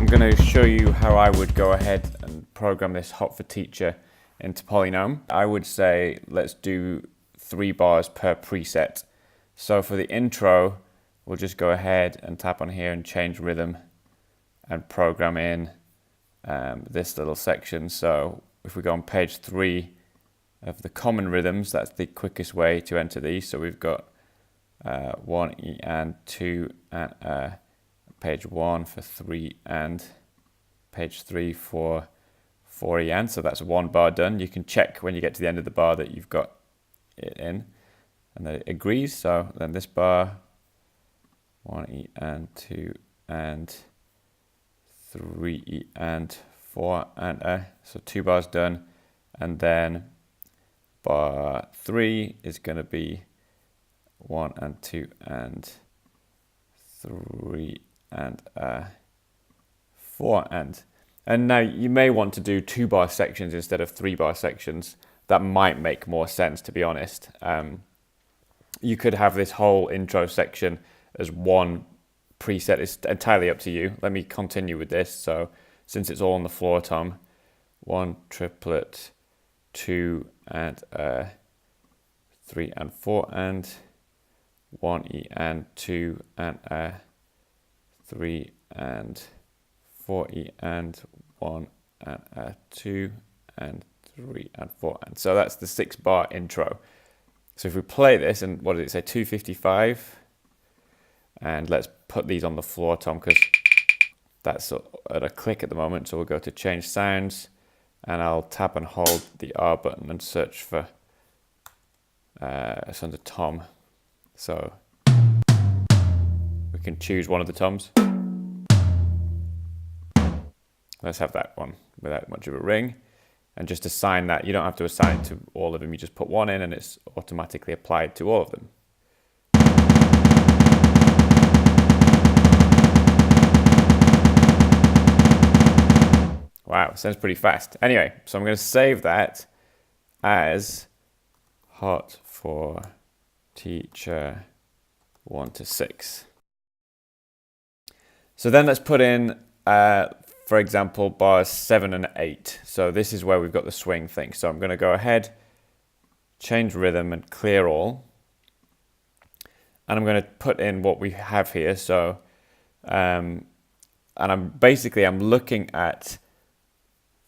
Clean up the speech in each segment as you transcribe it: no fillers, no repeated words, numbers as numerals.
I'm going to show you how I would go ahead and program this hot for teacher into PolyNome. I would say let's do 3 bars per preset. So for the intro, we'll just go ahead and tap on here and change rhythm and program in this little section. So if we go on page 3 of the common rhythms, that's the quickest way to enter these. So we've got 1 E and 2 and page 1 for 3 and page 3 for 4 E and. So that's 1 bar done. You can check when you get to the end of the bar that you've got it in and that it agrees. So then this bar, 1 E and 2 and 3 E and 4 and so 2 bars done. And then bar 3 is going to be 1 and 2 and 3 and 4 and now you may want to do 2 bar sections instead of 3 bar sections. That might make more sense, to be honest. You could have this whole intro section as 1 preset. It's entirely up to you. Let me continue with this. So since it's all on the floor tom, 1 triplet, 2 and 3 and 4 and 1 E and 2 and 3 and 4 E and 1 and 2 and 3 and 4 and. So that's the 6 bar intro. So if we play this, and what did it say, 255, and let's put these on the floor tom because that's at a click at the moment. So we'll go to change sounds and I'll tap and hold the R button and search for it's under tom. So we can choose one of the toms. Let's have that one without much of a ring. And just assign that. You don't have to assign it to all of them. You just put 1 in and it's automatically applied to all of them. Wow, sounds pretty fast. Anyway, so I'm going to save that as hot for teacher 1 to 6. So then let's put in, for example, bars 7 and 8. So this is where we've got the swing thing. So I'm going to go ahead, change rhythm and clear all. And I'm going to put in what we have here. So, and I'm looking at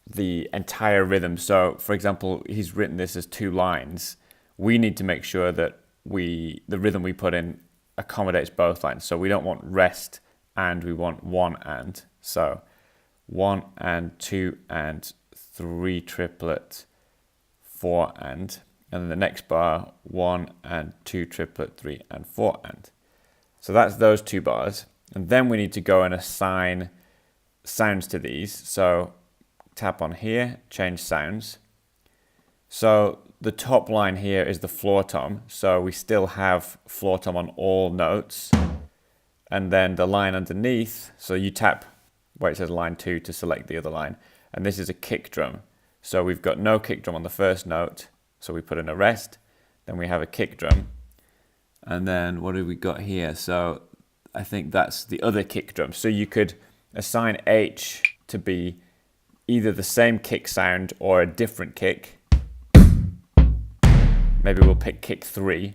the entire rhythm. So for example, he's written this as 2 lines. We need to make sure that the rhythm we put in accommodates both lines. So we don't want rest and we want 1 and. So 1 and 2 and 3 triplet, 4 and then the next bar 1 and 2 triplet, 3 and 4 and. So that's those 2 bars. And then we need to go and assign sounds to these. So tap on here, change sounds. So the top line here is the floor tom. So we still have floor tom on all notes. And then the line underneath, so you tap where it says line 2 to select the other line. And this is a kick drum. So we've got no kick drum on the first note. So we put in a rest. Then we have a kick drum. And then what have we got here? So I think that's the other kick drum. So you could assign H to be either the same kick sound or a different kick. Maybe we'll pick kick 3.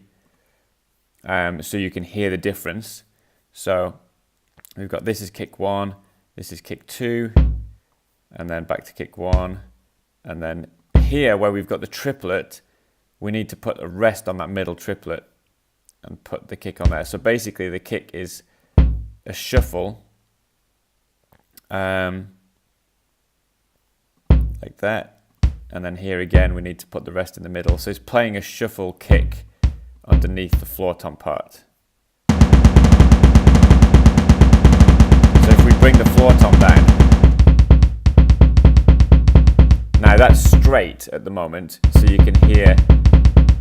So you can hear the difference. So we've got this is kick 1. This is kick 2, and then back to kick 1. And then here where we've got the triplet, we need to put a rest on that middle triplet and put the kick on there. So basically the kick is a shuffle, like that. And then here again, we need to put the rest in the middle. So it's playing a shuffle kick underneath the floor tom part. So if we bring the floor tom down, now that's straight at the moment, so you can hear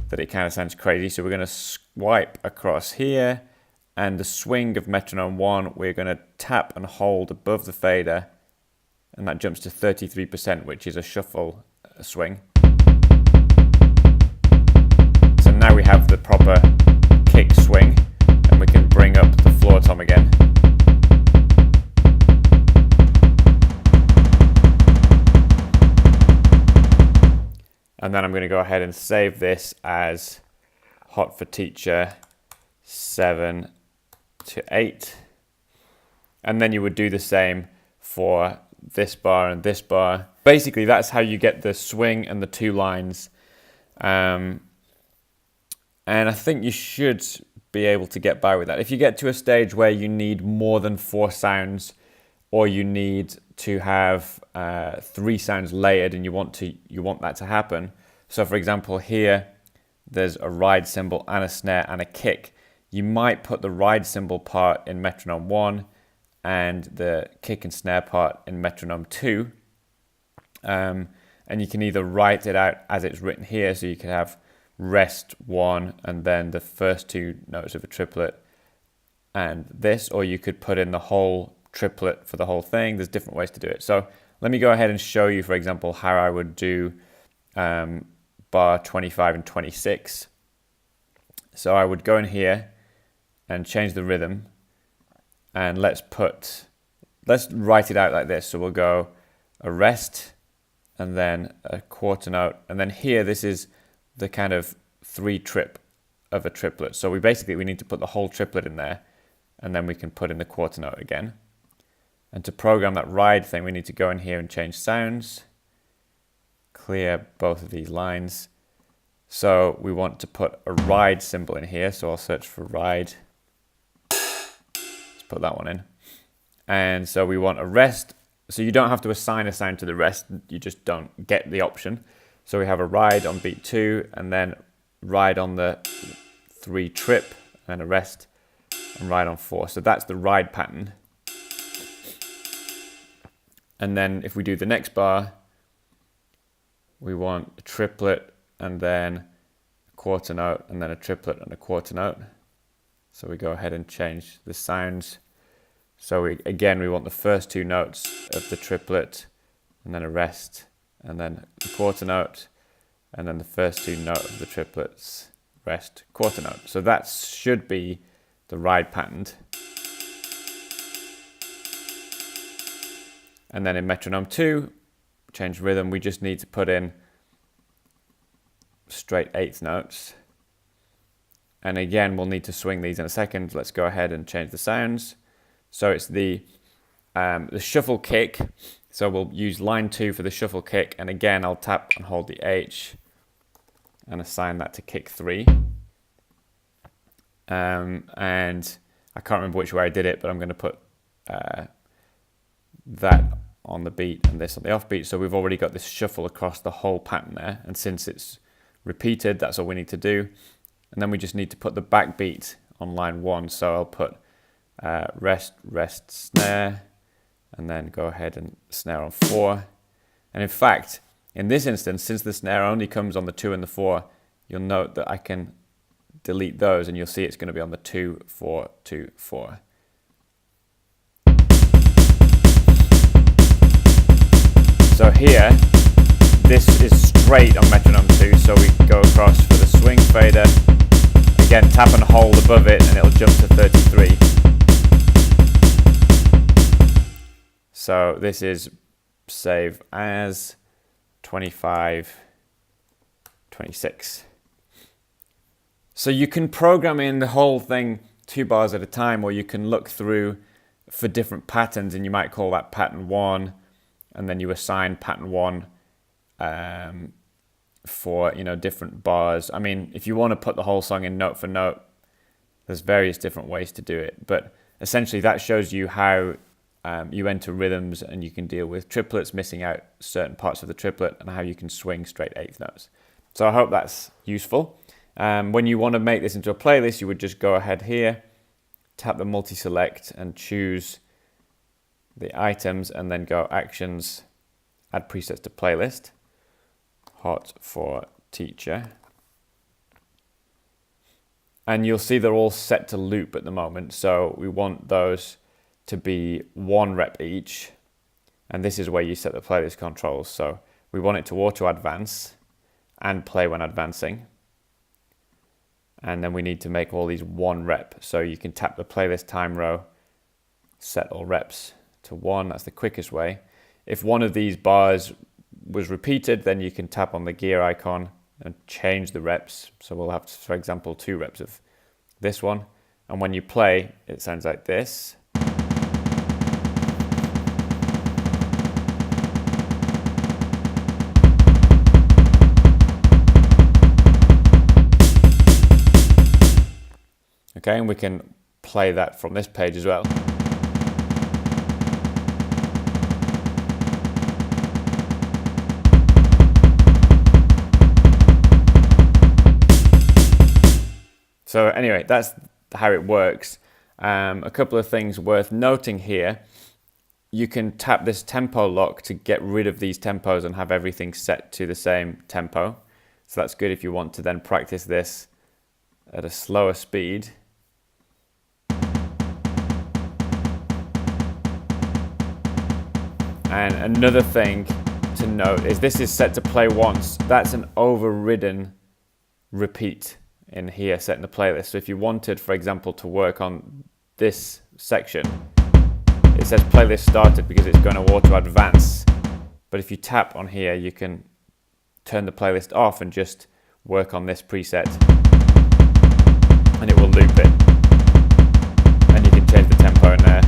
that it kind of sounds crazy. So we're going to swipe across here, and the swing of metronome 1, we're going to tap and hold above the fader, and that jumps to 33%, which is a shuffle swing. So now we have the proper kick swing, and we can bring up the floor tom again. And then I'm going to go ahead and save this as hot for teacher 7 to 8. And then you would do the same for this bar and this bar. Basically, that's how you get the swing and the 2 lines. And I think you should be able to get by with that. If you get to a stage where you need more than 4 sounds, or you need to have 3 sounds layered and you want that to happen. So for example, here there's a ride cymbal and a snare and a kick. You might put the ride cymbal part in metronome 1 and the kick and snare part in metronome 2. And you can either write it out as it's written here, so you can have rest 1 and then the first 2 notes of a triplet and this, or you could put in the whole triplet for the whole thing. There's different ways to do it. So let me go ahead and show you, for example, how I would do bar 25 and 26. So I would go in here and change the rhythm, and let's write it out like this. So we'll go a rest and then a quarter note, and then here this is the kind of 3 trip of a triplet. So we need to put the whole triplet in there, and then we can put in the quarter note again. And to program that ride thing, we need to go in here and change sounds, clear both of these lines. So we want to put a ride symbol in here. So I'll search for ride. Let's put that one in. And so we want a rest. So you don't have to assign a sound to the rest. You just don't get the option. So we have a ride on beat 2, and then ride on the 3 trip, and a rest, and ride on 4. So that's the ride pattern. And then if we do the next bar, we want a triplet and then a quarter note and then a triplet and a quarter note. So we go ahead and change the sounds. So we want the first 2 notes of the triplet and then a rest and then a quarter note and then the first 2 notes of the triplets, rest, quarter note. So that should be the ride pattern. And then in metronome 2, change rhythm, we just need to put in straight 8th notes. And again, we'll need to swing these in a second. Let's go ahead and change the sounds. So it's the shuffle kick. So we'll use line 2 for the shuffle kick. And again, I'll tap and hold the H and assign that to kick 3. And I can't remember which way I did it, but I'm going to put that on the beat and this on the offbeat. So we've already got this shuffle across the whole pattern there. And since it's repeated, that's all we need to do. And then we just need to put the backbeat on line 1. So I'll put rest, rest, snare, and then go ahead and snare on 4. And in fact, in this instance, since the snare only comes on the 2 and the 4, you'll note that I can delete those and you'll see it's going to be on the 2, 4, 2, 4. So here, this is straight on metronome 2, so we go across for the swing fader. Again, tap and hold above it and it'll jump to 33. So this is save as 25, 26. So you can program in the whole thing 2 bars at a time, or you can look through for different patterns and you might call that pattern 1. And then you assign pattern 1 for different bars. I mean, if you want to put the whole song in note for note, there's various different ways to do it. But essentially, that shows you how you enter rhythms and you can deal with triplets, missing out certain parts of the triplet, and how you can swing straight 8th notes. So I hope that's useful. When you want to make this into a playlist, you would just go ahead here, tap the multi-select, and choose the items, and then go actions, add presets to playlist, hot for teacher. And you'll see they're all set to loop at the moment. So we want those to be 1 rep each. And this is where you set the playlist controls. So we want it to auto advance and play when advancing. And then we need to make all these 1 rep. So you can tap the playlist time row, set all reps to 1. That's the quickest way. If one of these bars was repeated, then you can tap on the gear icon and change the reps. So we'll have, for example, 2 reps of this one. And when you play, it sounds like this. Okay, and we can play that from this page as well. So anyway, that's how it works. A couple of things worth noting here. You can tap this tempo lock to get rid of these tempos and have everything set to the same tempo. So that's good if you want to then practice this at a slower speed. And another thing to note is this is set to play once. That's an overridden repeat in here, set in the playlist. So if you wanted, for example, to work on this section, it says playlist started because it's going to auto advance. But if you tap on here, you can turn the playlist off and just work on this preset, and it will loop it. And you can change the tempo in there.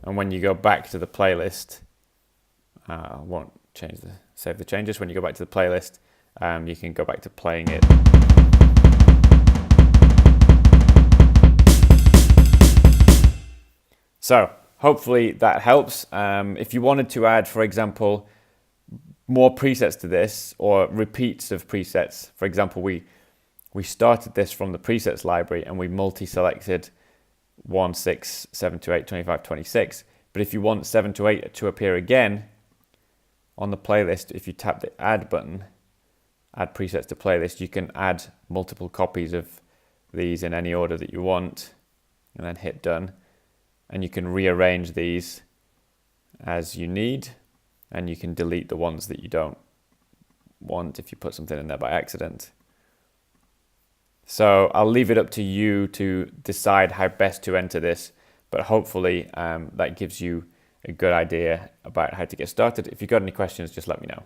And when you go back to the playlist, I won't save the changes. When you go back to the playlist, you can go back to playing it. So hopefully that helps. If you wanted to add, for example, more presets to this or repeats of presets, for example, we started this from the presets library and we multi-selected 1, 6, 7 to 8, 25, 26. But if you want 7 to 8 to appear again on the playlist, if you tap the add button, add presets to playlist, you can add multiple copies of these in any order that you want and then hit done. And you can rearrange these as you need, and you can delete the ones that you don't want if you put something in there by accident. So I'll leave it up to you to decide how best to enter this, but hopefully that gives you a good idea about how to get started. If you've got any questions, just let me know.